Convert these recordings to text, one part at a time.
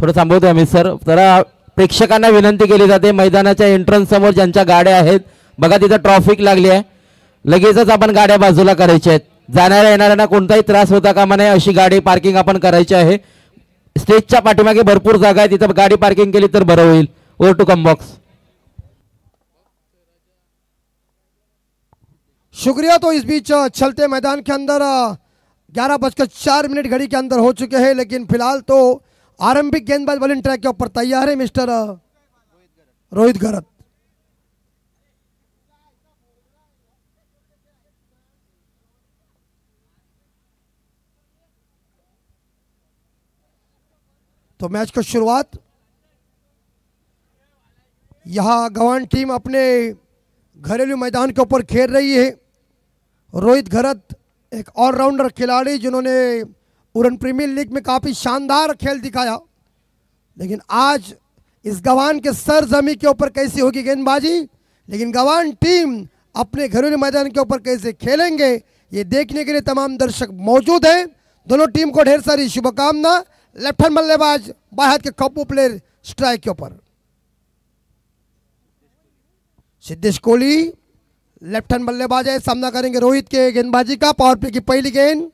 थोडं थांबवतो आम्ही सर. तर प्रेक्षकांना विनंती केली जाते मैदानाच्या एंट्रन्स समोर ज्यांच्या गाड्या आहेत बघा तिथं ट्रॅफिक लागली आहे, लगेचच आपण गाड्या बाजूला करायच्या आहेत. जाणाऱ्या येणाऱ्यांना कोणताही त्रास होता कामा नये अशी गाडी पार्किंग आपण करायची आहे. स्टेजच्या पाठीमागे भरपूर जागा आहे, तिथं गाडी पार्किंग केली तर बरं होईल. Over to comm box. शुक्रिया. तो इस बीच चलते मैदान के अंदर 11:04 घड़ी के अंदर हो चुके हैं, लेकिन फिलहाल तो आरंभिक गेंदबाज बॉलिंग ट्रैक के ऊपर तैयार है मिस्टर रोहित घरत. तो मैच की शुरुआत यहां गवान टीम अपने घरेलू मैदान के ऊपर खेल रही है. रोहित घरत एक ऑलराउंडर खिलाड़ी जिन्होंने उड़न प्रीमियर लीग में काफ़ी शानदार खेल दिखाया, लेकिन आज इस गवान के सरजमी के ऊपर कैसी होगी गेंदबाजी, लेकिन गवान टीम अपने घरेलू मैदान के ऊपर कैसे खेलेंगे ये देखने के लिए तमाम दर्शक मौजूद हैं. दोनों टीम को ढेर सारी शुभकामना. लेफ्ट हैंड बल्लेबाज बाएं हाथ के कप्पू प्लेयर स्ट्राइक के ऊपर. सिद्धेश कोहली लेफ्ट हैंड बल्लेबाज है, सामना करेंगे रोहित के गेंदबाजी का. पावर प्ले की पहली गेंद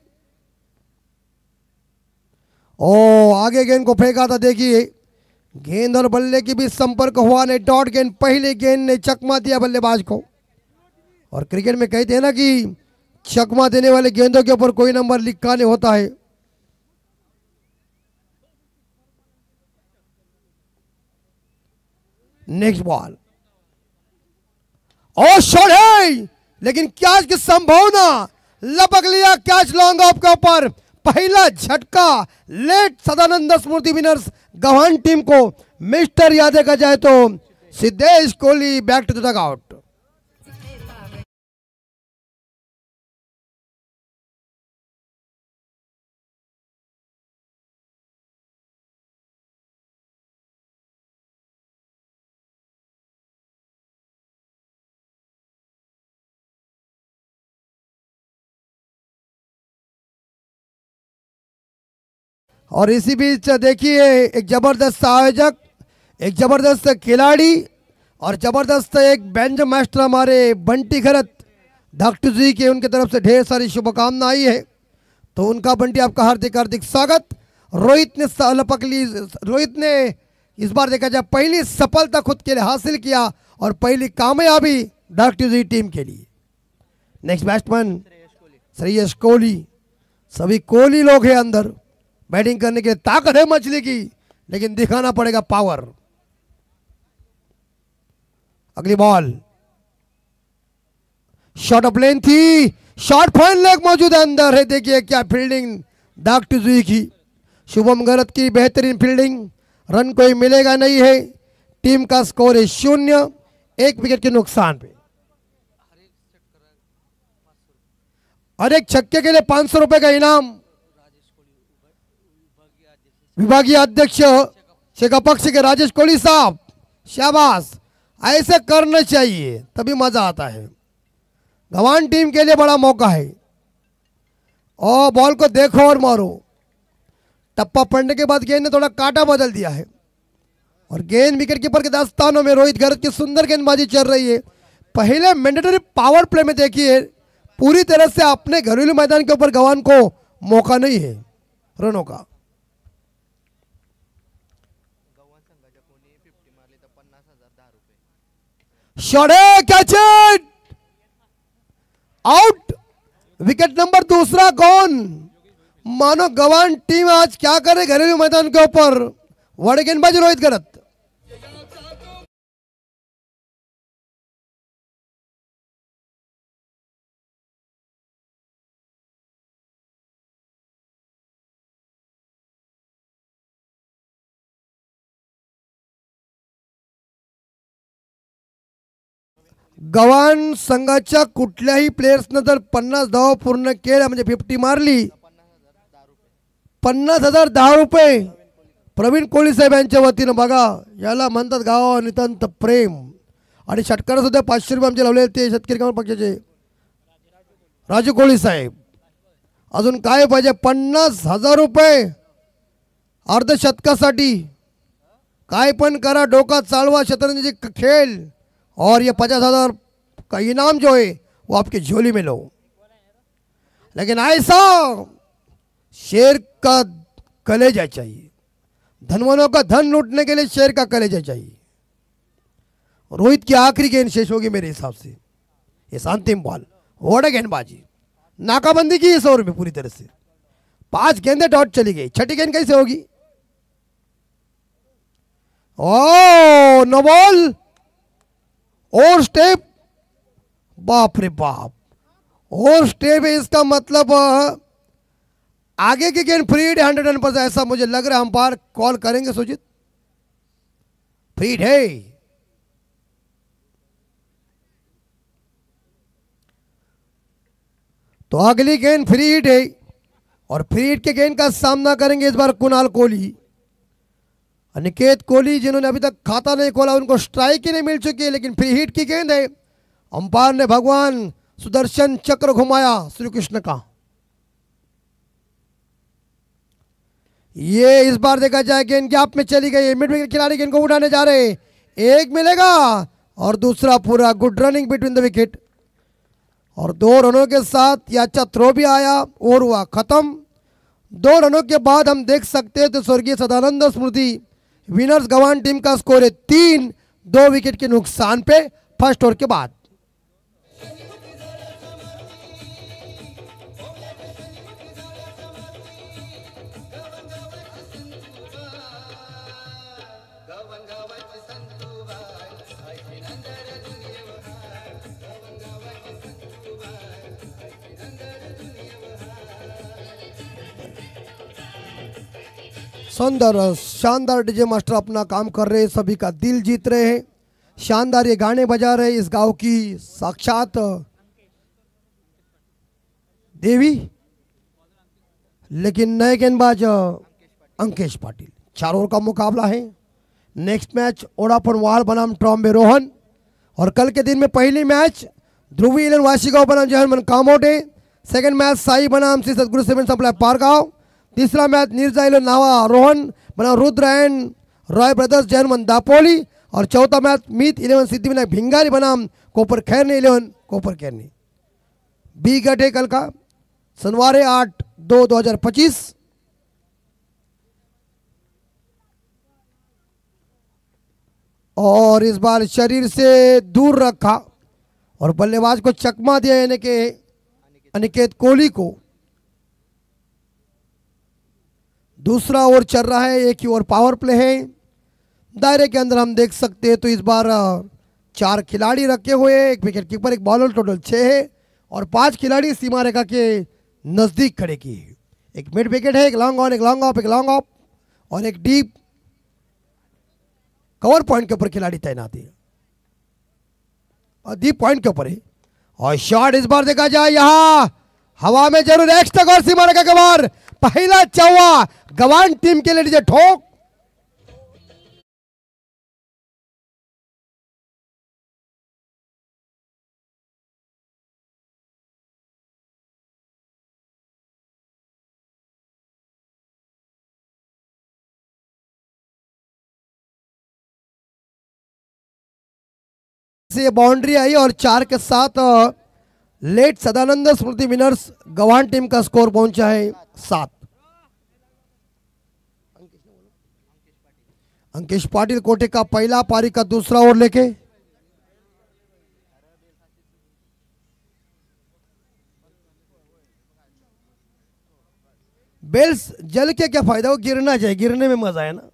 आगे गेंद को फेंका था. देखिए गेंद और बल्ले की भी संपर्क हुआ नहीं. डॉट गेंद, पहली गेंद ने चकमा दिया बल्लेबाज को. और क्रिकेट में कहते हैं ना कि चकमा देने वाले गेंदों के ऊपर कोई नंबर लिखा नहीं होता है. नेक्स्ट बॉल और शॉट है, लेकिन कैच की संभावना. लपक लिया कैच लॉन्ग ऑफ के ऊपर. पहला झटका लेट सदानंद स्मृति विनर्स गवान टीम को मिस्टर याद देखा जाए तो Siddhesh Kohli back to the dugout. और इसी बीच देखिए एक जबरदस्त आयोजक, एक जबरदस्त खिलाड़ी और जबरदस्त एक बैंजो मास्टर हमारे बंटी घरत डॉक्टर जी के, उनकी तरफ से ढेर सारी शुभकामना आई है. तो उनका बंटी आपका हार्दिक हार्दिक स्वागत. रोहित ने लपक ली. रोहित ने इस बार देखा जाए पहली सफलता खुद के लिए हासिल किया और पहली कामयाबी डॉक्टर जी टीम के लिए. Next batsman Shreyas Kohli. सभी कोहली लोग हैं अंदर. बैटिंग करने के लिए ताकत है मछली की, लेकिन दिखाना पड़ेगा पावर. अगली बॉल शॉट ऑफ लेन थी. शॉट पॉइंट लेग मौजूद है, अंदर है. देखिए क्या फील्डिंग डॉक्टर जी की. शुभम घरत की बेहतरीन फील्डिंग. रन कोई मिलेगा नहीं है. टीम का स्कोर है 0, 1 विकेट के नुकसान पे. और एक छक्के के लिए 500 रुपए का इनाम. विभागीय अध्यक्ष शेखा पक्ष के राजेश कोहली साहब, शाबाश. ऐसे करना चाहिए तभी मजा आता है. गवान टीम के लिए बड़ा मौका है. और बॉल को देखो और मारो. टप्पा पड़ने के बाद गेंद ने थोड़ा काटा बदल दिया है और गेंद विकेट कीपर के दास्तानों में रोहित घरत की सुंदर गेंदबाजी चल रही है. पहले मैंडेटरी पावर प्ले में देखिए पूरी तरह से अपने घरेलू मैदान के ऊपर गवान को मौका नहीं है रनों का. शॉट है, catch it, out. Wicket number दूसरा कौन. मानो गवान टीम आज क्या करे घरेलू मैदान के ऊपर. बड़े गेंदबाज रोहित घरत. गवान संघाच्या कुठल्याही प्लेयर्सनं जर 50 धावा पूर्ण केल्या म्हणजे 50 मारली 50,000 10 रुपये प्रवीण कोहली साहेब यांच्या वतीनं. बघा याला म्हणतात गावा नितांत प्रेम. आणि षटकार सुद्धा 500 रुपये आमचे लावले ते शेतकरी कामगार पक्षाचे राजू कोहली साहेब. अजून काय पाहिजे. 50,000 रुपये अर्धशतकासाठी काय पण करा, डोका चालवा, शतरंजी खेल, और ये 50,000 का इनाम जो है वो आपकी झोली में लो। लेकिन ऐसा शेर का कलेजा चाहिए, धनवानों का धन लूटने के लिए शेर का कलेजा चाहिए। रोहित की आखिरी गेंद शेष होगी मेरे हिसाब से, ये अंतिम बॉल। वोड़ा गेंदबाजी, नाकाबंदी की इस ओवर में पूरी तरह से। 5 गेंदें डॉट चली गई, छठी गेंद कैसे होगी? ओ नो बॉल, और स्टेप, बाप रे बाप, और स्टेप है, इसका मतलब आगे की गेंद फ्री हिट 100% ऐसा मुझे लग रहा है। अंपायर कॉल करेंगे सुजीत, फ्री हिट है। तो अगली गेंद फ्री हिट है, और फ्री हिट के गेंद का सामना करेंगे इस बार कुणाल कोहली। अनिकेत कोहली जिन्होंने अभी तक खाता नहीं खोला, उनको स्ट्राइक ही नहीं मिल चुकी है, लेकिन फ्री हिट की गेंद है। अंपायर ने भगवान सुदर्शन चक्र घुमाया श्री कृष्ण का। ये इस बार देखा जाए गेंद गैप में चली गई, मिड विकेट खिलाड़ी गेंद को उठाने जा रहे, एक मिलेगा और दूसरा पूरा। Good running between the wicket, और 2 रनों के साथ यह अच्छा थ्रो भी आया और हुआ खत्म। 2 रनों के बाद हम देख सकते हैं तो स्वर्गीय सदानंद स्मृति विनर्स गवान टीम का स्कोर है 3, 2 विकेट के नुकसान पे फर्स्ट ओवर के बाद। सुंदर शानदार डीजे मास्टर अपना काम कर रहे हैं, सभी का दिल जीत रहे हैं, शानदार ये गाने बजा रहे हैं। इस गांव की साक्षात देवी, लेकिन नए गेंदबाज अंकेश पाटिल। 4 ओवर का मुकाबला है। नेक्स्ट मैच ओडापुर वाल बनाम ट्रॉम्बे रोहन, और कल के दिन में पहली मैच ध्रुवी इलेवन वाशिगांव बनाम जहरमन कामोटे, सेकंड मैच साई बनाम श्री सदगुरु सीमेंट सप्लाई पारगांव, तीसरा मैच निर्जा इलेवन नावा रोहन बनाम Rudra and Roy brothers German Dapoli, और चौथा मैच मीत 11 सिद्धिविनायक भिंगारी बनाम कोपर खैरनी 11 कोपर खैरनी। बी गट है कल का, शनिवार 8/2/2025। और इस बार शरीर से दूर रखा और बल्लेबाज को चकमा दिया, यानी कि अनिकेत कोहली को। दूसरा ओवर चल रहा है, एक ही ओवर पावर प्ले है। दायरे के अंदर हम देख सकते हैं तो इस बार 4 खिलाड़ी रखे हुए, एक विकेट कीपर, एक बॉलर, टोटल 6 है, और 5 खिलाड़ी सीमा रेखा के नजदीक खड़े किए। एक मिड विकेट है, एक लॉन्ग ऑन, एक लॉन्ग ऑफ, एक लॉन्ग ऑफ, और एक डीप कवर पॉइंट के ऊपर खिलाड़ी तैनात है, और डीप पॉइंट के ऊपर है। और शॉट इस बार देखा जाए यहां हवा में जरूर एक्स्ट्रा और सीमा रेखा के बाहर, पहला चौवा गवान टीम के लिए डीजे ठोक। से बाउंड्री आई और 4 के साथ लेट सदानंद स्मृति विनर्स गवान टीम का स्कोर पहुंचा है 7। अंकेश पाटिल कोटे का पहला, पारी का दूसरा ओवर लेके। बेल्स जल के क्या फायदा, वो गिरना चाहिए, गिरने में मजा है ना।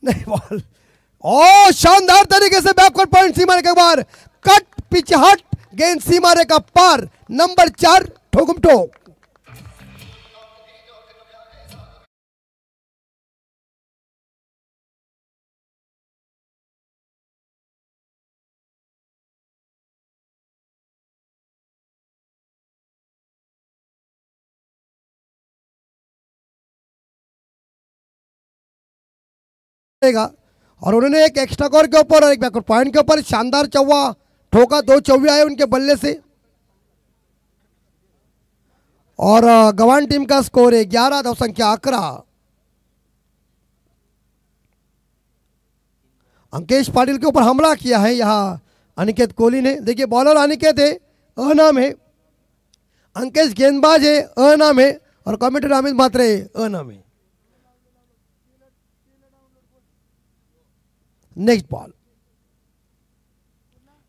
नहीं बॉल, ओ शानदार तरीके से बैकवर्ड पॉइंट सीमा रेखा के बाहर, कट पिच हट, गेंद सीमा रेखा पार, नंबर 4 ठोकुम ठोक। और उन्होंने एक एक्स्ट्रा कवर के ऊपर और एक बैकवर्ड पॉइंट के ऊपर शानदार चौवा ठोका, 2 चौवे आए उनके बल्ले से। और गवान टीम का स्कोर है 11, धाव संख्या 11। अंकेश पाटिल के ऊपर हमला किया है यहाँ अनिकेत कोहली ने। देखिए बॉलर अनिकेत है, अनाम है, अंकेश गेंदबाज है, अनाम है, और कमेंटेटर अमित म्हात्रे अनाम है। नेक्स्ट बॉल,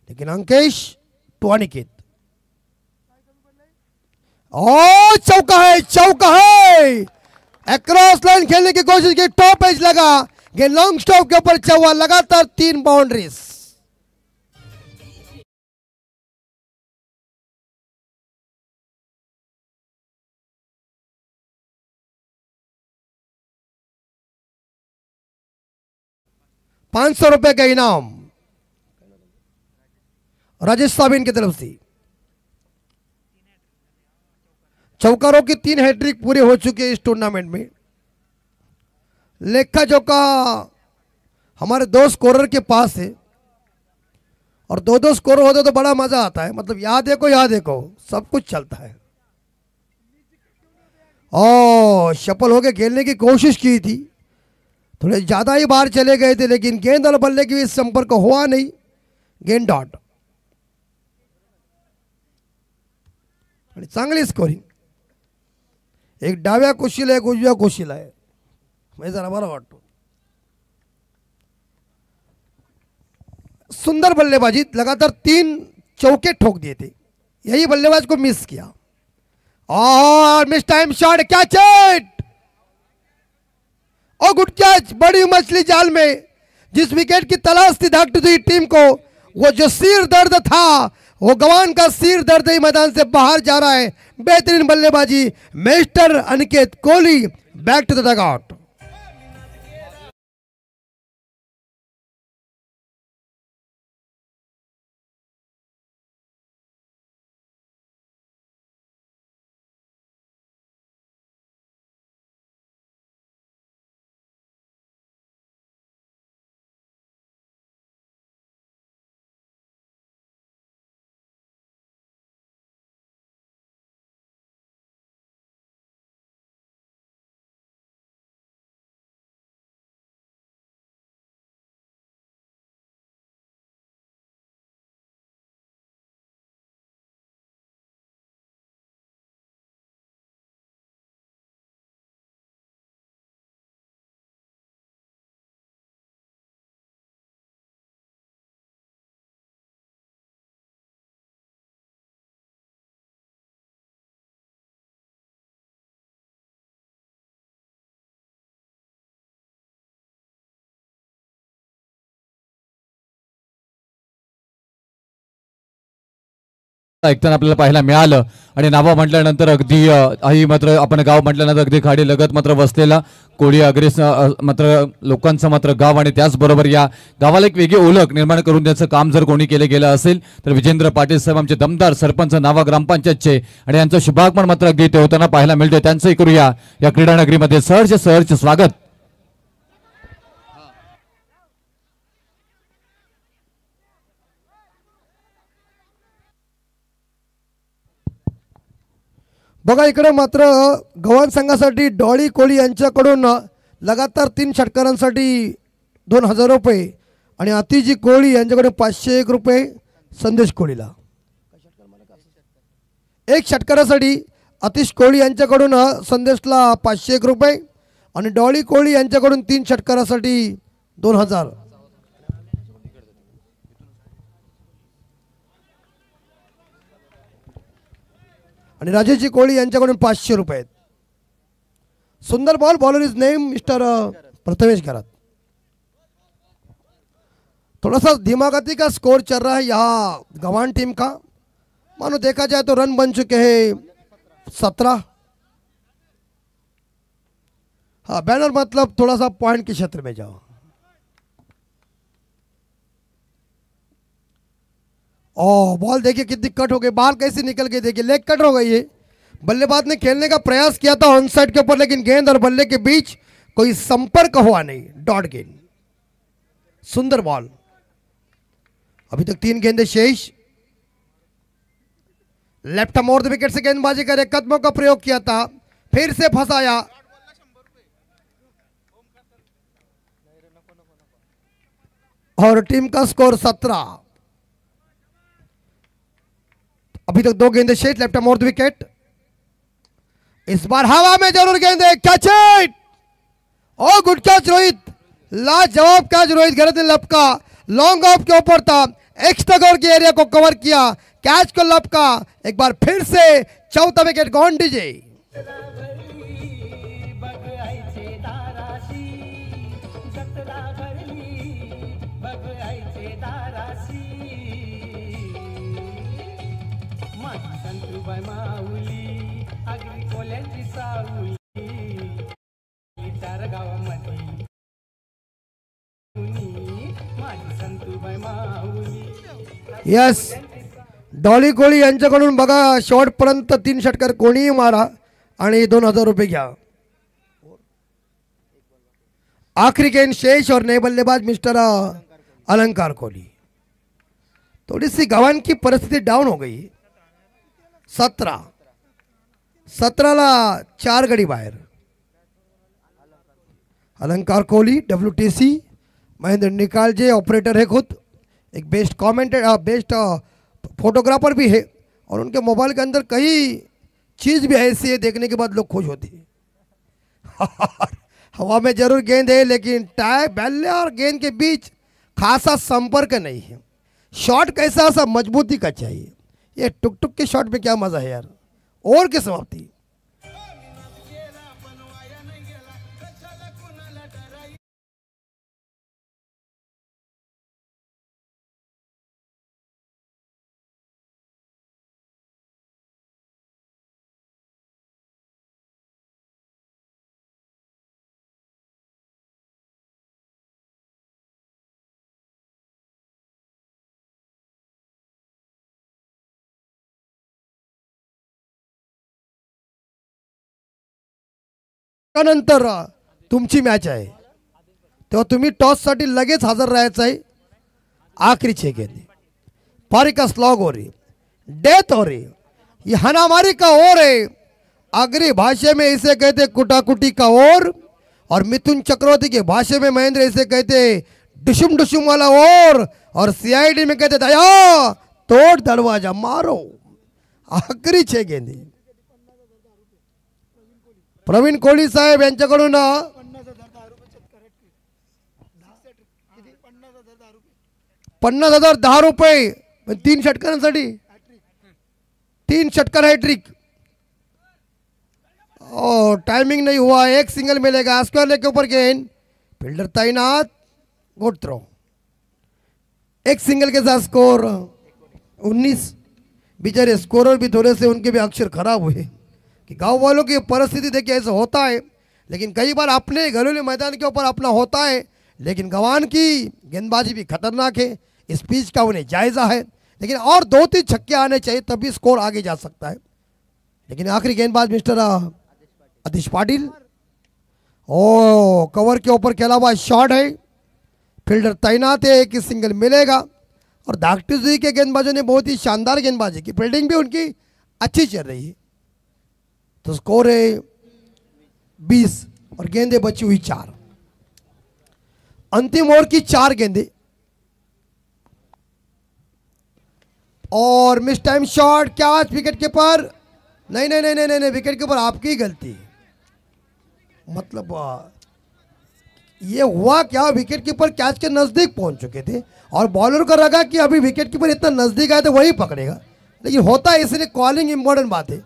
लेकिन अंकेश टू अनिकेत, ओ चौका है, चौका है, अक्रॉस लाइन खेलने की कोशिश की, टॉप एज लगा, ये लॉन्ग स्टॉप के ऊपर चौका, लगातार 3 बाउंड्रीज। ₹500 का इनाम राजेश साबिन की तरफ से। चौकारों की 3 हैट्रिक पूरे हो चुके हैं इस टूर्नामेंट में। लेखा जोखा हमारे 2 स्कोरर के पास है, और 2-2 स्कोर होते तो बड़ा मजा आता है, मतलब यहाँ देखो सब कुछ चलता है। ओ शफल होके खेलने की कोशिश की थी, थोड़े ज्यादा ही बाहर चले गए थे, लेकिन गेंद और बल्ले के बीच संपर्क हुआ नहीं, गेंद डॉट। चांगली स्कोरिंग, एक डाव्या कुशीला एक उजव्या कुशीला आहे, मैं जरा बरं वाटतो। सुंदर बल्लेबाजी, लगातार 3 चौके ठोक दिए थे, यही बल्लेबाज को मिस किया, और miss time shot, catch it, और गुड कैच, बड़ी मछली जाल में। जिस विकेट की तलाश थी धाकटुजी टीम को, वो जो सिर दर्द था, वो गवान का सिर दर्द ही मैदान से बाहर जा रहा है। बेहतरीन बल्लेबाजी mister Aniket Kohli, back to the dugout. ऐकताना आपल्याला पाहायला मिळालं, आणि नावं म्हटल्यानंतर अगदी आई मात्र आपण गाव म्हटल्यानंतर अगदी खाडी लगत मात्र वसलेला कोळी अग्रेस मात्र लोकांचं मात्र गाव, आणि त्याचबरोबर या गावाला एक वेगळी ओळख निर्माण करून त्याचं काम जर कोणी केले गेलं असेल तर विजेंद्र पाटील साहेब आमचे दमदार सरपंच नावा ग्रामपंचायतचे, आणि यांचं शुभागमन मात्र अगदी ते होताना पाहायला मिळते। त्यांचंही करूया या क्रीडा नगरीमध्ये सहर्ष स्वागत। बघा इकडे मात्र गव्हाण संघासाठी डॉली कोळी यांच्याकडून लगातार 3 षटकारांसाठी ₹2000, आणि अतिजी कोळी यांच्याकडून ₹501 संदेश कोळीला। 1 षटकारासाठी अतिश कोळी यांच्याकडून संदेशला ₹501, आणि डॉली कोळी यांच्याकडून 3 षटकारासाठी 2000। आणि राजेशजी कोळी यांच्याकडून ₹500। सुंदर ball, bowler is name mister Prathamesh Garat. थोड़ा सा धीमा गति का स्कोर चल रहा है यहाँ गवान टीम का, मानो देखा जाए तो रन बन चुके हैं 17। हाँ बैनर मतलब थोड़ा सा पॉइंट के क्षेत्र में जाओ। ओ बॉल देखिए कितनी कट हो गई, बाल कैसे निकल गई, देखिए लेग कट हो गई है। बल्लेबाज ने खेलने का प्रयास किया था ऑन साइड के ऊपर, लेकिन गेंद और बल्ले के बीच कोई संपर्क हुआ नहीं, डॉट गेंद। सुंदर बॉल, अभी तक 3 गेंदें शेष। लेफ्ट मोड़ विकेट से गेंदबाजी करे, कदमों का प्रयोग किया था, फिर से फंसाया। और टीम का स्कोर 17। अभी तक 2 गेंदे शेष, लेफ्ट मोड़ विकेट। इस बार हवा में जरूर गेंदे, catch it. Oh good catch Rohit, लाजवाब कैच रोहित, गलत लपका, लॉन्ग ऑफ के ऊपर था, एक्स्ट्रा कवर के एरिया को कवर किया, कैच को लपका। एक बार फिर से चौथा wicket gone DJ. Yes, Dolly कोळी यांच्याकडून बघा शॉर्ट पर्यंत 3 षटकार कोणीही मारा आणि 2000 रुपये घ्या। आखिरी गेंद शेष और नए बल्लेबाज मिस्टर अलंकार कोहली। थोड़ी सी गवान की परिस्थिति डाउन हो गई। 17 ला 4 गडी बाहेर। अलंकार कोहली WTC, महेंद्र निकालजे ऑपरेटर है खुद, एक बेस्ट बेस्ट फोटोग्राफर भी है, और उनके मोबाइल के अंदर कई चीज़ भी ऐसी है देखने के बाद लोग खुश होते हैं। हवा में जरूर गेंद है, लेकिन बल्ले और गेंद के बीच खासा संपर्क नहीं है। शॉट कैसा सा मजबूती का चाहिए, ये टुक टुक के शॉट में क्या मजा है यार। ओवर की समाप्ति। नंतर तुमची मॅच आहे, तेव्हा तुम्ही टॉस साठी लगेच हजर राहायचं आहे। आखिरी 6 गेंदे, पारी का स्लॉग हो रही, डेथ हो रही, ये हनामारी का ओर है। अग्री भाषा में इसे कहते कुटाकुटी का ओर, और मिथुन चक्रवर्ती के भाषा में महेंद्र इसे कहते डुशुम डुशुम वाला ओर, और CID में कहते दया तोड़ दरवाजा मारो। आखिरी 6 गेंदे। प्रवीण कोहली साहेब यांच्याकडून 50,010 रुपये 3 षटकारांसाठी, 3 षटकार हैट्रिक। और टाइमिंग नहीं हुआ, एक सिंगल मिलेगा। स्क्वायर लेग के ऊपर गेंद, फील्डर तैनात, गुड थ्रो। एक सिंगल के साथ स्कोर 19। बेचारे स्कोरर भी थोड़े से उनके भी अक्षर खराब हुए कि गांव वालों की परिस्थिति देखिए ऐसा होता है, लेकिन कई बार अपने घरेलू मैदान के ऊपर अपना होता है, लेकिन गवान की गेंदबाजी भी खतरनाक है। इस पिच का उन्हें जायजा है, लेकिन और 2-3 छक्के आने चाहिए तभी स्कोर आगे जा सकता है। लेकिन आखिरी गेंदबाज मिस्टर आतिश पाटिल, ओ कवर के ऊपर खेला हुआ शॉट है, फील्डर तैनात है, एक ही सिंगल मिलेगा। और धाकटी के गेंदबाजों ने बहुत ही शानदार गेंदबाजी की, फील्डिंग भी उनकी अच्छी चल रही है। तो स्कोर है 20 और गेंदे बची हुई 4। अंतिम ओवर की 4 गेंदे, और miss time shot, catch, wicket keeper नहीं नहीं नहीं नहीं नहीं, विकेट कीपर आपकी गलती। मतलब ये हुआ क्या, विकेट कीपर कैच के नजदीक पहुंच चुके थे और बॉलर को लगा कि अभी विकेट कीपर इतना नजदीक आया तो वही पकड़ेगा, लेकिन होता है इसलिए कॉलिंग इंपॉर्टेंट बात है।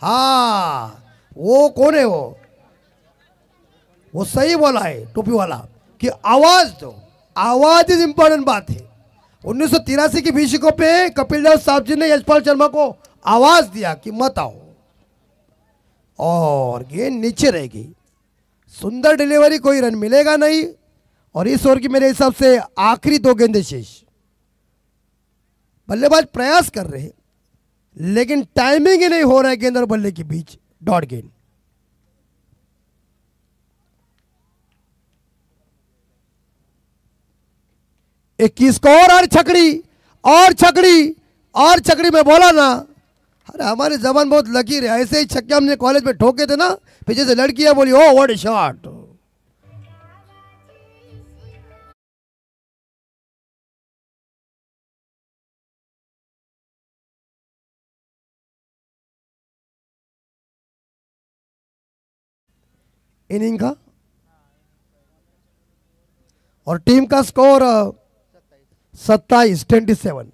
हाँ वो कौन है, वो सही बोला है टोपी वाला कि आवाज दो, आवाज इज इंपॉर्टेंट बात है। 1983 की विश्व कप पे कपिल देव साहब जी ने यशपाल शर्मा को आवाज दिया कि मत आओ, और गेंद नीचे रह गई। सुंदर डिलीवरी, कोई रन मिलेगा नहीं। और इस ओवर की मेरे हिसाब से आखिरी 2 गेंदे शेष। बल्लेबाज प्रयास कर रहे हैं, लेकिन टाइमिंग ही नहीं हो रहा है गेंद और बल्ले के बीच। डॉट गेंद, एक की स्कोर, और छकड़ी और छकड़ी और छकड़ी में बोला ना, अरे हमारे जवान बहुत लकी रहे, ऐसे ही छक्के हमने कॉलेज में ठोके थे ना, पीछे से लड़कियां बोली oh what a shot. Inning का और टीम का स्कोर 27-27।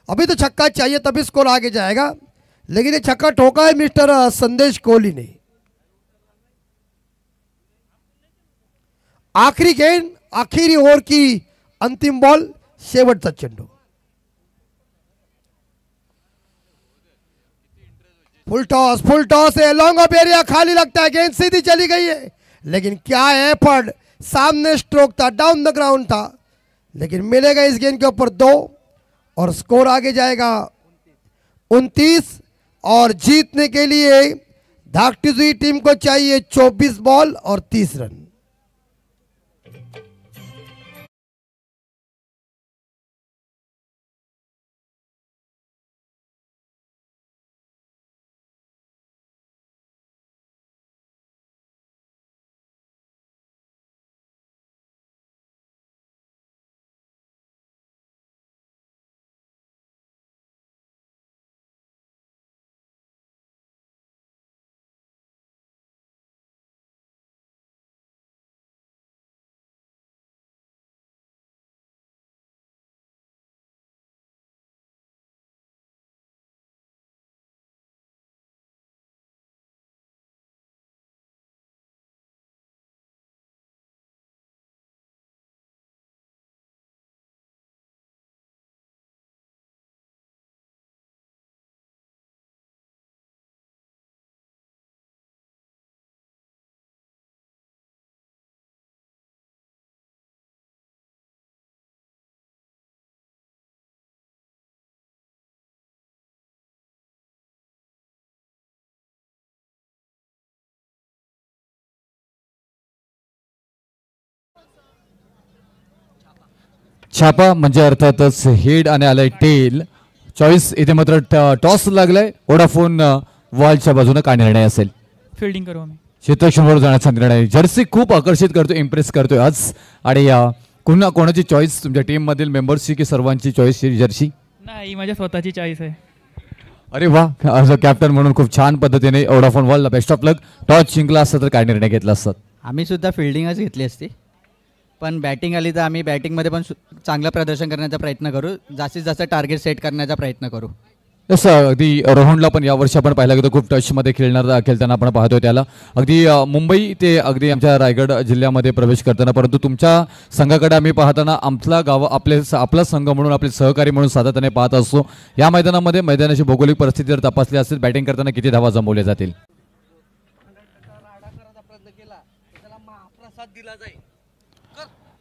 अभी तो छक्का चाहिए तभी स्कोर आगे जाएगा, लेकिन ये छक्का ठोका है मिस्टर संदेश कोहली ने। आखिरी गेंद, आखिरी ओवर की अंतिम बॉल, शेवटचा चेंडू। फुल टॉस है, लॉन्ग ऑफ एरिया खाली लगता है, गेंद सीधी चली गई है, लेकिन क्या एफर्ट, सामने स्ट्रोक था, डाउन द ग्राउंड था, लेकिन मिलेगा इस गेंद के ऊपर 2 और स्कोर आगे जाएगा 29। और जीतने के लिए धाकटीजुई टीम को चाहिए 24 बॉल और 30 रन। छापा म्हणजे अर्थातच हेड आणि आलाय टेल चॉईस. इथे मात्र टॉस लागलाय. वोडाफोन वॉलच्या बाजूने काय निर्णय असेल? फिल्डिंग करू आम्ही. क्षेत्ररक्षणावर जाण्याचा निर्णय. जर्सी खूप आकर्षित करतोय, इम्प्रेस करतोय आज. आणि पुन्हा कोणाची चॉईस तुमच्या टीम मधील मेंबर्सची की सर्वांची चॉईस जर्सी? नाही, माझ्या स्वतःची चॉईस आहे. अरे वा, ॲज अ कॅप्टन म्हणून खूप छान पद्धतीने वोडाफोन वॉलला बेस्ट ऑफ लक. टॉस जिंकला असता तर काय निर्णय घेतला असतात? आम्ही सुद्धा फिल्डिंगच घेतली असती, पण बॅटिंग आली तर आम्ही बॅटिंगमध्ये पण चांगलं प्रदर्शन करण्याचा प्रयत्न करू, जास्तीत जास्त टार्गेट सेट करण्याचा प्रयत्न करू. तसं अगदी रोहनला पण यावर्षी आपण पाहिलं की तो खूप टचमध्ये खेळताना आपण पाहतोय त्याला. अगदी मुंबई ते अगदी आमच्या रायगड जिल्ह्यामध्ये प्रवेश करताना, परंतु तुमच्या संघाकडे आम्ही पाहताना आपला आपला संघ म्हणून आपले सहकारी म्हणून सातत्याने पाहत असतो. या मैदानामध्ये मैदानाची भौगोलिक परिस्थिती जर तपासली असेल, बॅटिंग करताना किती धावा जमवल्या जातील?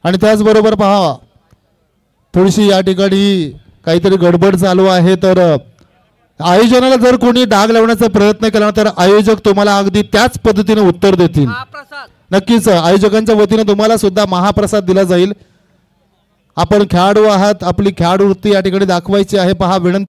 आणि त्याचबरोबर पहा, थोडीशी या ठिकाणी काहीतरी गडबड चालू आहे, तर आयोजनाला जर कोणी डाग लावण्याचा प्रयत्न केला तर आयोजक तुम्हाला अगदी त्याच पद्धतीने उत्तर देतील. नक्कीच आयोजकांच्या वतीने तुम्हाला सुद्धा महाप्रसाद दिला जाईल. आपण खेळाडू आहात, आपली खेळाडू वृत्ती या ठिकाणी दाखवायची आहे. पहा, विनंती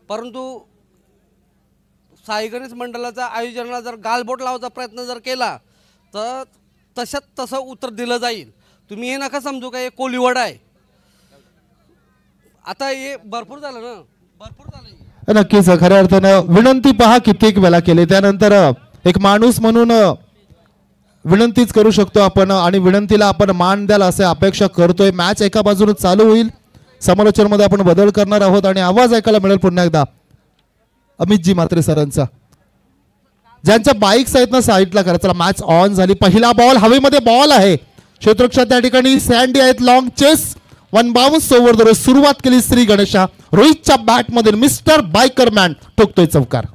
परंतु साई गणेश मंडळाच्या आयोजनाला जर गालबोट लावायचा प्रयत्न जर केला तर तसं उत्तर दिलं जाईल. तुम्ही हे नका समजू का हे कोलिवड आहे. आता हे भरपूर झालं ना, भरपूर झालं. नक्कीच खऱ्या अर्थानं विनंती पहा कित्येक वेळा केली, त्यानंतर एक माणूस म्हणून विनंतीच करू शकतो आपण आणि विनंतीला आपण मान द्याल असे अपेक्षा करतोय. मॅच एका बाजूने चालू होईल, समालोचनामध्ये आपण बदल करणार आहोत आणि आवाज ऐकायला मिळेल पुन्हा एकदा अमितजी म्हात्रे सरांचा. ज्यांच्या बाईक्स आहेत ना साईडला करा. चला मॅच ऑन झाली. पहिला बॉल हवेमध्ये बॉल आहे, क्षेत्ररक्षक त्या ठिकाणी सँडी आहेत. Long chase 1 bounce over the rope सुरुवात केली श्री गणेशा. रोहितच्या बॅट मध्ये मिस्टर बायकरमॅन ठोकतोय चौकार.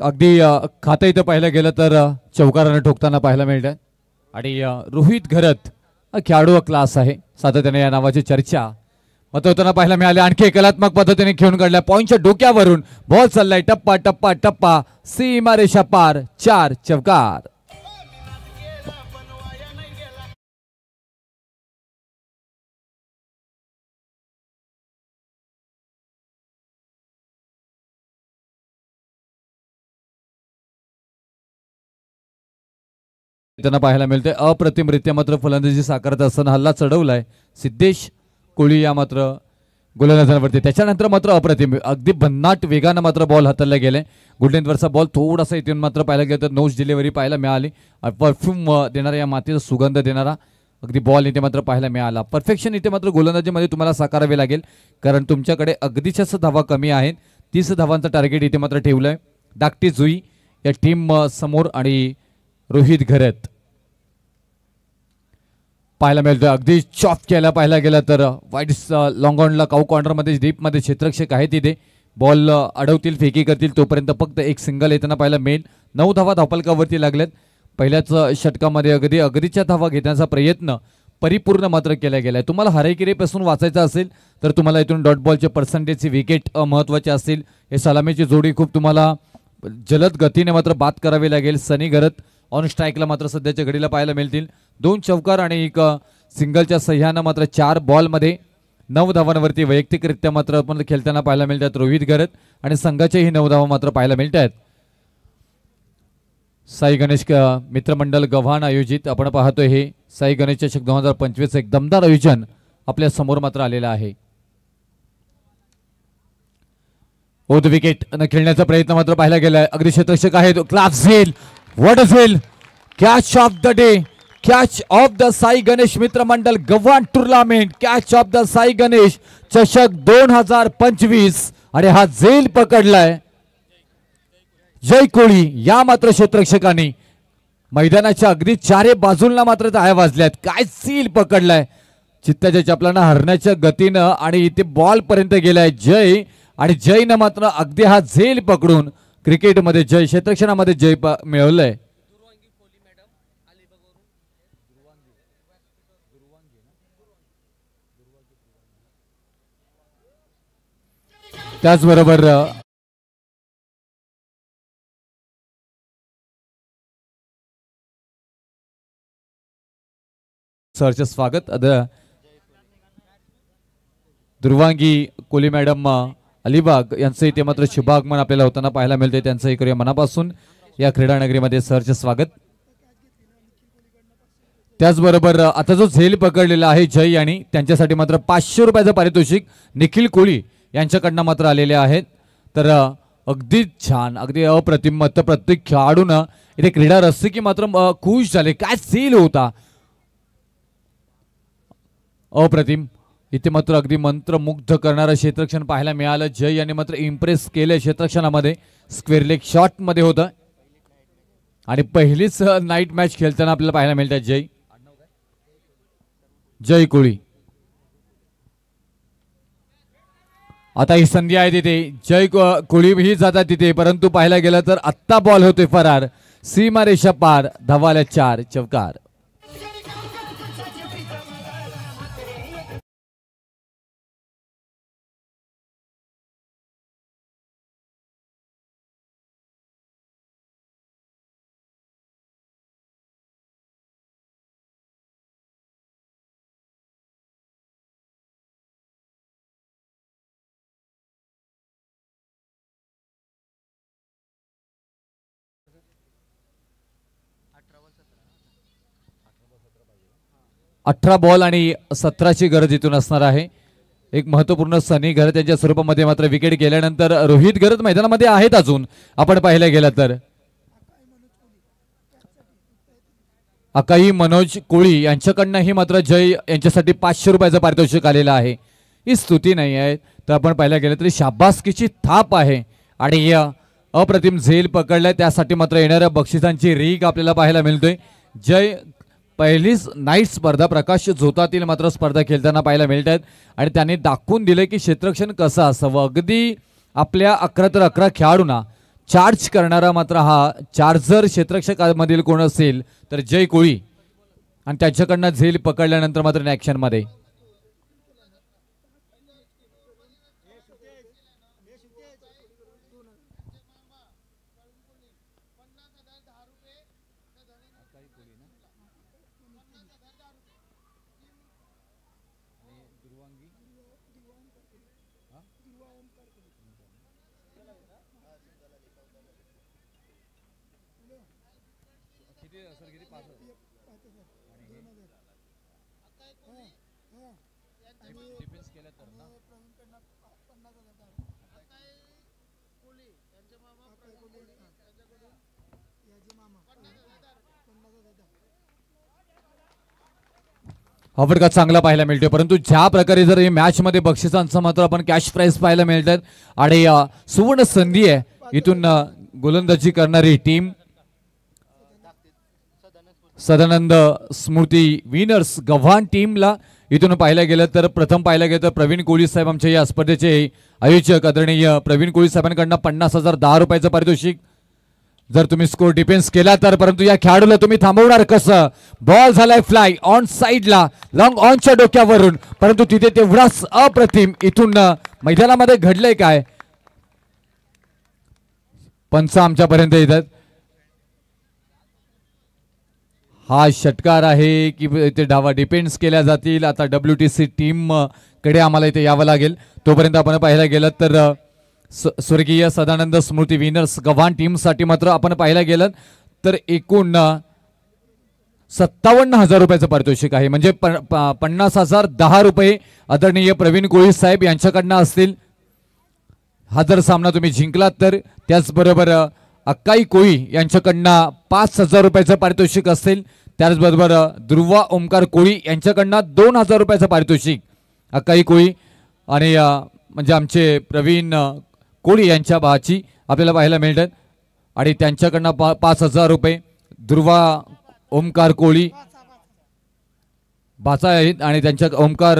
अगदी खातं इथं पाहिलं गेलं तर चौकारानं ठोकताना पाहायला मिळतं आणि रोहित घरत खेळाडू क्लास आहे. सातत्याने या नावाची चर्चा होताना पाहायला मिळाली. आणखी कलात्मक पद्धतीने खेळून काढल्या. पॉईंटच्या डोक्यावरून बॉल चाललाय टप्पा टप्पा टप्पा सीमा रेषा पार 4 चौकार. त्यांना पाहायला मिळते अप्रतिमरित्या मात्र फलंदाजी साकारत असताना हल्ला चढवलाय सिद्धेश कोळी या मात्र गोलंदाजांवरती. त्याच्यानंतर मात्र अप्रतिम अगदी भन्नाट वेगानं मात्र बॉल हाताळला गेले. गुडलेंथवरचा बॉल थोडासा इथून मात्र पाहायला गेलं तर नोज डिलिव्हरी पाहायला मिळाली. परफ्यूम देणारा या मातीचा सुगंध देणारा अगदी बॉल इथे मात्र पाहायला मिळाला. परफेक्शन इथे मात्र गोलंदाजीमध्ये तुम्हाला साकारावे लागेल कारण तुमच्याकडे अगदीच्याच धावा कमी आहेत. 30 धावांचा टार्गेट इथे मात्र ठेवलंय. धाकटी जुई या टीम समोर आणि रोहित घरत पाहायला मिळतोय. अगदी चॉप केला पाहायला गेला तर वाईट लॉंग ऑनला काऊ कॉर्नरमध्ये डीपमध्ये क्षेत्ररक्षक आहे तिथे बॉल अडवतील फेकी करतील तोपर्यंत फक्त एक सिंगल येताना पाहायला मिळेल. 9 धावा धावफलकावरती लागल्यात. पहिल्याच षटकामध्ये अगदीच्या धावा घेण्याचा प्रयत्न परिपूर्ण मात्र केला गेलाय. तुम्हाला हराईकिरीपासून वाचायचं असेल तर तुम्हाला इथून डॉट बॉलचे पर्सेंटेजची विकेट महत्त्वाचे असतील. हे सलामीची जोडी खूप तुम्हाला जलद गतीने मात्र बाद करावी लागेल. सनी घरत ऑन स्ट्राईकला मात्र सध्याच्या घडीला पाहायला मिळतील. 2 चौकार आणि एक सिंगलच्या सह्यानं मात्र 4 बॉलमध्ये 9 धावांवरती वैयक्तिकरित्या मात्र आपण खेळताना पाहायला मिळतात रोहित घरत आणि संघाचेही 9 धावा मात्र पाहायला मिळत आहेत. साई गणेश मित्रमंडळ गव्हाण आयोजित आपण पाहतोय हे साई गणेश चषक 2025 एक दमदार आयोजन आपल्या समोर मात्र आलेलं आहे. ओद विकेट खेळण्याचा प्रयत्न मात्र पाहायला गेलाय. अगदी क्षेत्ररक्षक आहेत क्लास झेल. व्हॉट अ झेल. Catch of the day. Catch of the Sai Ganesh मित्रमंडळ Gavhan tournament. Catch of the Sai Ganesh चषक 2025 आणि हा झेल पकडलाय जय कोळी या मात्र क्षेत्ररक्षकांनी. मैदानाच्या अगदी 4 बाजूंना मात्र टाळ्या वाजल्यात. काय सील पकडलाय चित्ताच्या चपलांना हरण्याच्या गतीनं आणि इथे बॉल पर्यंत गेलाय जय आणि जयनं मात्र अगदी हा झेल पकडून क्रिकेटमध्ये जय क्षेत्ररक्षणामध्ये जय मिळवलंय. त्याचबरोबर सरचे स्वागत दुर्वांगी कोली मॅडम अलिबाग यांचं इथे मात्र शुभागमन आपल्याला होताना पाहायला मिळते. त्यांचंही करूया मनापासून या क्रीडा नगरीमध्ये सरचे स्वागत. त्याचबरोबर आता जो झेल पकडलेला आहे जय आणि त्यांच्यासाठी मात्र 500 रुपयाचं पारितोषिक निखिल कोळी यांच्याकडनं मात्र आलेले आहेत. तर अगदी छान अगदी अप्रतिम मत प्रत्येक खेळाडूनं इथे क्रीडा रसिकी मात्र खुश झाले. काय सील होता अप्रतिम. इथे मात्र अगदी मंत्रमुग्ध करणारं क्षेत्ररक्षण पाहायला मिळालं. जय यांनी मात्र इम्प्रेस केले क्षेत्ररक्षणामध्ये. स्क्वेअर लेग शॉट मध्ये होतं आणि पहिलीच नाईट मॅच खेळताना आपल्याला पाहायला मिळतात जय कोळी. आता ही संधी आहे तिथे जय कोळी ही जातात तिथे परंतु पाहायला गेलं तर आत्ता बॉल होतोय फरार. सीमा रेषा पार धावाला 4 चौकार. 18 बॉल आणि 17ची गरज इथून असणार आहे. एक महत्वपूर्ण सनी घरत यांच्या स्वरूपामध्ये मात्र विकेट गेल्यानंतर रोहित घरत मैदानामध्ये आहेत. अजून आपण पाहिलं गेलं तर अकाई मनोज कोळी यांच्याकडनंही मात्र जय यांच्यासाठी 500 रुपयाचं पारितोषिक आलेलं आहे. ही स्तुती नाही आहे तर आपण पाहिलं गेलं तरी शाबासकीची थाप आहे आणि या अप्रतिम झेल पकडलाय त्यासाठी मात्र येणाऱ्या बक्षिसांची रीग आपल्याला पाहायला मिळतोय. जय पहिलीच नाईट स्पर्धा प्रकाश झोतातील मात्र स्पर्धा खेळताना पाहायला मिळत आहेत आणि त्यांनी दाखवून दिले की क्षेत्ररक्षण कसं असावं. अगदी आपल्या 11 तर 11 खेळाडूंना चार्ज करणारा मात्र हा चार्जर क्षेत्ररक्षकामधील कोण असेल तर जय कोळी आणि त्याच्याकडनं झेल पकडल्यानंतर मात्र ॲक्शनमध्ये हा फटका चांगला पाहायला मिळतोय. परंतु ज्या प्रकारे जर मॅच मध्ये बक्षिसांचं मात्र आपण कॅश प्राइज पाहायला मिळतात आणि सुवर्ण संधी आहे इथून गोलंदाजी करणारी टीम सदानंद स्मृती विनर्स गव्हाण टीमला इथून पाहायला गेलं तर प्रथम पाहायला गेलं तर प्रवीण कोळी साहेब आमच्या या स्पर्धेचे आयोजक आदरणीय प्रवीण कोळी साहेबांकडनं 50,000 10 रुपयाचं पारितोषिक जर तुम्ही स्कोर डिफेन्स केला तर. परंतु या खेळाडूला तुम्ही थांबवणार कसं. बॉल झालाय फ्लाय ऑन साइडला लॉंग ऑनच्या डोक्यावरून परंतु तिथे तेवढाच अप्रतिम इथून मैदानामध्ये घडलंय काय. पंच आमच्यापर्यंत येतात. हा षटकार आहे की इथे धावा डिफेन्स केल्या जातील. आता WTC टीम कडे आम्हाला इथे यावं लागेल. तोपर्यंत आपण पाहायला गेलं तर स्वर्गीय सदानंद स्मृती विनर्स गव्हाण टीमसाठी मात्र आपण पाहायला गेलं तर एकूण 57,000 रुपयाचं पारितोषिक आहे. म्हणजे 50,000 10 रुपये आदरणीय प्रवीण कोळी साहेब यांच्याकडनं असतील. हा जर सामना तुम्ही जिंकलात तर त्याचबरोबर अक्काई कोळी यांच्याकडनं 5,000 रुपयाचं पारितोषिक असेल. त्याचबरोबर ध्रुवा ओमकार कोळी यांच्याकडनं 2,000 रुपयाचं पारितोषिक अक्काई कोळी आणि म्हणजे आमचे प्रवीण कोळी यांच्या भाची आपल्याला पाहायला मिळतात आणि त्यांच्याकडनं 5,000 रुपये ध्रुवा ओमकार कोळी भाचा आहेत आणि त्यांच्या ओमकार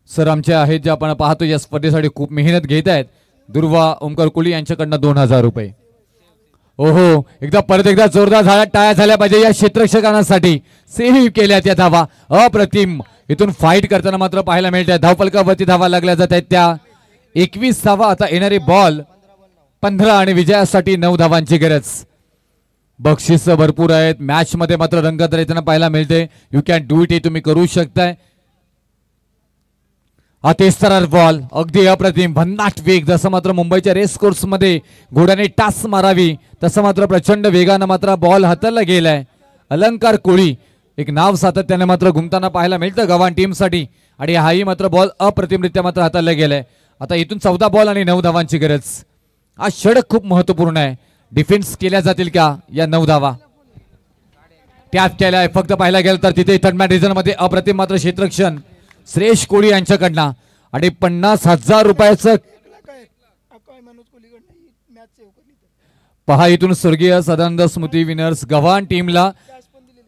सर आमचे आहेत जे आपण पाहतो या स्पर्धेसाठी खूप मेहनत घेत आहेत. ध्रुवा ओमकार कोळी यांच्याकडनं 2,000 रुपये. ओहो परत एकदा जोरदार झाला टाळ्या झाल्या पाहिजे या क्षेत्ररक्षकांसाठी. सेव्ह केल्या त्या धावा अप्रतिम इथून फाईट करताना मात्र पाहायला मिळतात. धावफलकावरती धावा लागल्या जात आहेत त्या 21 धावा. आता येणारे बॉल 15 आणि विजयासाठी 9 धावांची गरज. बक्षीस भरपूर आहेत. मॅच मध्ये मात्र रंगत येताना पाहायला मिळते. यू कॅन डू इट हे तुम्ही करू शकताय. हा 33 बॉल अगदी अप्रतिम भन्नाट वेग. जसं मात्र मुंबईच्या रेस कोर्स मध्ये घोड्याने टाच मारावी तसं मात्र प्रचंड वेगानं मात्र बॉल हाताला गेलाय. अलंकार कोळी एक नाव सातत्याने मात्र घुमताना पाहायला मिळतं गव्हाण टीमसाठी आणि हाही मात्र बॉल अप्रतिमरित्या मात्र हाताला गेलाय. आता इथून 14 बॉल आणि 9 धावांची गरज. हा षटक खूप महत्वपूर्ण आहे. डिफेन्स केल्या जातील का या 9 धावा टॅप केलाय. फक्त पाहायला गेलं तर तिथे थर्ड मॅन रिझन मध्ये अप्रतिम मात्र क्षेत्ररक्षण श्रेष कोळी यांच्याकडनं आणि 50,000 रुपयाचं पहा इथून स्वर्गीय सदानंद स्मृती विनर्स गव्हाण टीमला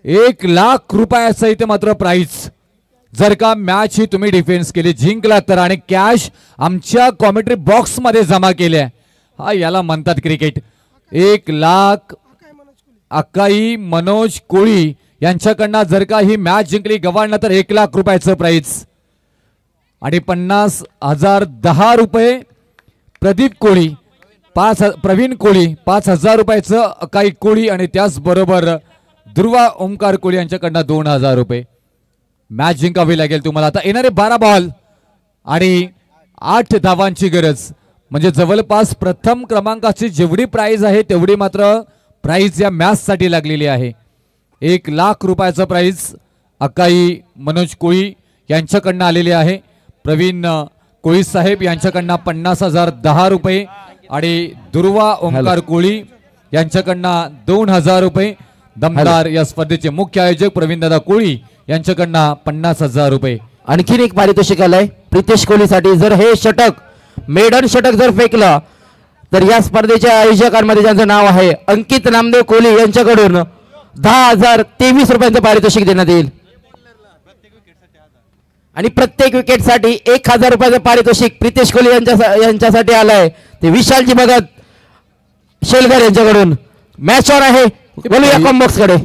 1,00,000 रुपयाचं इथे मात्र प्राइज जर का मॅच ही तुम्ही डिफेन्स केली जिंकला तर आणि कॅश आमच्या कॉमेंट्री बॉक्स मध्ये जमा केल्या. हा याला म्हणतात क्रिकेट. 1,00,000 अक्काई मनोज कोळी यांच्याकडनं जर का ही मॅच जिंकली गव्हाणला तर 1,00,000 रुपयाचं प्राइज आणि 50,000 10 रुपये प्रदीप कोळी प्रवीण कोळी 5,000 रुपयाचं अक्काई कोळी आणि त्याचबरोबर ध्रुवा ओमकार कोळी यांच्याकडनं 2,000 रुपये. मॅच जिंकावी लागेल तुम्हाला. आता येणारे 12 बॉल आणि 8 धावांची गरज. म्हणजे जवळपास प्रथम क्रमांकाची जेवढी प्राइज आहे तेवढी मात्र प्राइज या मॅच साठी लागलेली आहे. 1,00,000 रुपयाचं प्राइज अक्काई मनोज कोळी यांच्याकडनं आलेले आहे. प्रवीण कोळी साहेब यांच्याकडनं 50,000 10 रुपये आणि दुर्वा ओंकार कोळी यांच्याकडनं 2,000 रुपये. दमदार या स्पर्धेचे मुख्य आयोजक प्रवीणदादा कोळी यांच्याकडनं 50,000 रुपये. आणखीन एक पारितोषिक आलंय प्रितेश कोहलीसाठी. जर हे षटक मेडन षटक जर फेकलं तर या स्पर्धेच्या आयोजकांमध्ये ज्यांचं नाव आहे अंकित नामदेव कोहली यांच्याकडून 10,023 रुपयांचं पारितोषिक देण्यात येईल. आणि प्रत्येक विकेटसाठी 1,000 रुपयाचं पारितोषिक प्रितेश कोहली यांच्यासाठी आलंय. ते विशालजी भगत शेलगर यांच्याकडून. मॅच ऑन आहे. बोलूया कॉम्बॉक्स कडे.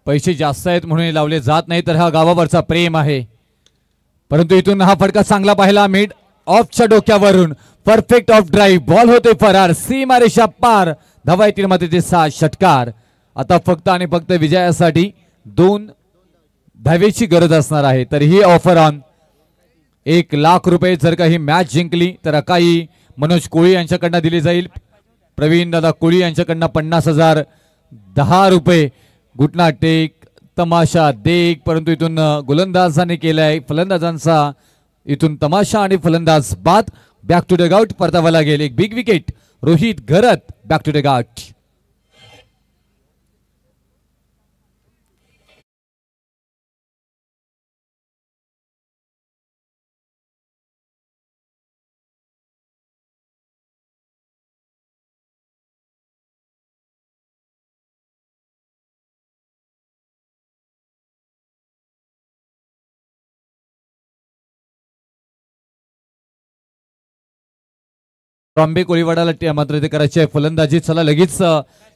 पैसे जास्त आहेत म्हणून लावले जात नाही तर हा गावावरचा प्रेम आहे. परंतु इथून हा फटका चांगला पाहिला. मिड ऑफच्या डोक्यावरून परफेक्ट ऑफ ड्राईव्ह. बॉल होते फरार. सीमारेषा पार. धावा येतील मध्ये ते 6 षटकार. आता फक्त आणि फक्त विजयासाठी 2 धावेची गरज असणार आहे. तर ही ऑफर ऑन 1,00,000 रुपये जर का ही मॅच जिंकली तर अकाई मनोज कोळी यांच्याकडनं दिली जाईल. प्रवीण दादा कोळी यांच्याकडनं 50,000 10 रुपये. घुटना टेक तमाशा देख. परंतु इथून गोलंदाजाने केलाय फलंदाजांचा इथून तमाशा आणि फलंदाज बाद. बॅक टू द गाउट परतावा लागेल. एक big wicket Rohit Gharat. Back to the gout. Trombay कोळीवाडाला मात्र ते करायचे आहे फलंदाजी. चला लगेच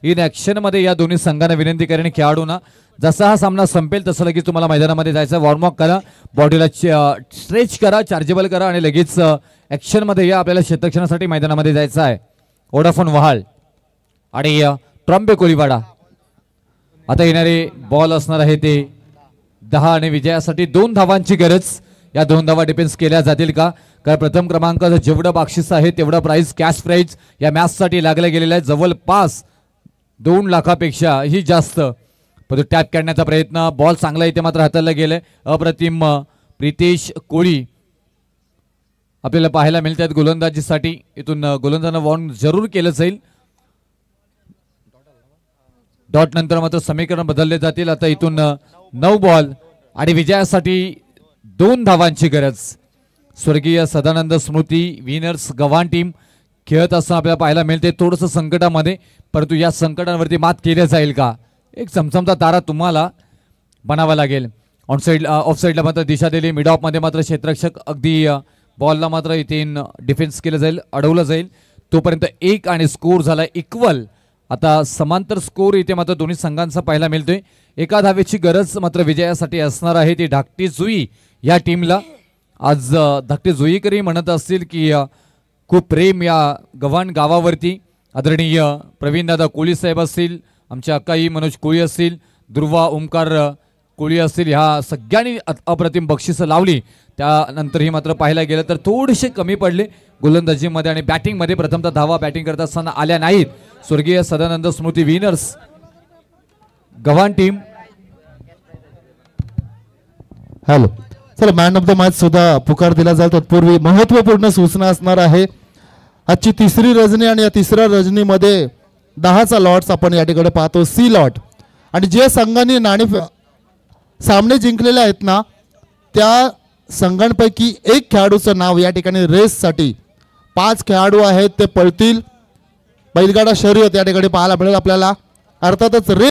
इन ऍक्शन मध्ये या दोन्ही संघांना विनंती करेन खेळाडूंना जसा हा सामना संपेल तसं लगेच तुम्हाला मैदानामध्ये जायचं. वॉर्मअप करा, बॉडीला स्ट्रेच करा, चार्जेबल करा आणि लगेच ऍक्शन मध्ये या. आपल्याला क्षेत्ररक्षणासाठी मैदानामध्ये जायचं आहे. वोडाफोन वहाळ आणि ट्रॉम्बे कोळीवाडा. आता येणारे बॉल असणार आहे ते 10 आणि विजयासाठी 2 धावांची गरज. या 2 धावा डिफेन्स केल्या जातील का? कारण प्रथम क्रमांकाचं जेवढं बक्षीस आहे तेवढं प्राइस कॅश प्राइज या मॅच साठी लागलं गेलेलं आहे. जवळपास 2 लाखापेक्षा ही जास्त. परंतु टॅप काढण्याचा प्रयत्न. बॉल चांगला इथे मात्र हाताळला गेलाय. अप्रतिम प्रितेश कोळी आपल्याला पाहायला मिळत आहेत गोलंदाजीसाठी. इथून गोलंदाजांना वॉर्न जरूर केलं जाईल. डॉट नंतर मात्र समीकरण बदलले जातील. आता इथून 9 बॉल आणि विजयासाठी 2 धावांची गरज. स्वर्गीय सदानंद स्मृती विनर्स गव्हाण टीम खेळत असताना आपल्याला पाहायला मिळते थोडंसं संकटामध्ये. परंतु या संकटांवरती मात केल्या जाईल का? एक चमचमचा तारा तुम्हाला बनावा लागेल. ऑन साईड ऑफ साईडला मात्र दिशा दिली. मिड ऑफ मध्ये मात्र क्षेत्ररक्षक अगदी बॉलला मात्र इथे डिफेन्स केलं जाईल, अडवलं जाईल. तोपर्यंत 1 आणि स्कोर झाला इक्वल. आता समांतर स्कोर इथे मात्र दोन्ही संघांचा पाहायला मिळतोय. एका धावेची गरज मात्र विजयासाठी असणार आहे ती धाकटी जुई या टीमला. आज धाकटे जुईकरही म्हणत असतील की खूप प्रेम या गव्हाण गावावरती. आदरणीय प्रवीणदादा कोळी साहेब असतील, आमच्या अक्काई मनोज कोळी असतील, दुर्वा ओंकार कोळी असतील, ह्या सगळ्यांनी अप्रतिम बक्षिसं लावली. त्यानंतरही मात्र पाहायला गेलं तर थोडेसे कमी पडले गोलंदाजीमध्ये आणि बॅटिंगमध्ये. प्रथमतः धावा बॅटिंग करत असताना आल्या नाहीत. स्वर्गीय सदानंद स्मृती विनर्स गव्हाण टीम. हॅलो, चला मॅन ऑफ द मॅच सुद्धा पुकार दिला जाईल. तत्पूर्वी महत्वपूर्ण सूचना असणार आहे. आजची 3री रजनी आणि या 3ऱ्या रजनीमध्ये 10चा लॉट्स आपण या ठिकाणी पाहतो. See lot. आणि जे संघांनी सामने जिंकलेले आहेत ना त्या संघांपैकी 1 खेळाडूचं नाव या ठिकाणी रेससाठी 5 खेळाडू आहेत ते पळतील. बैलगाडा शर्यत या ठिकाणी पाहायला मिळेल आपल्याला. अर्थातच रेस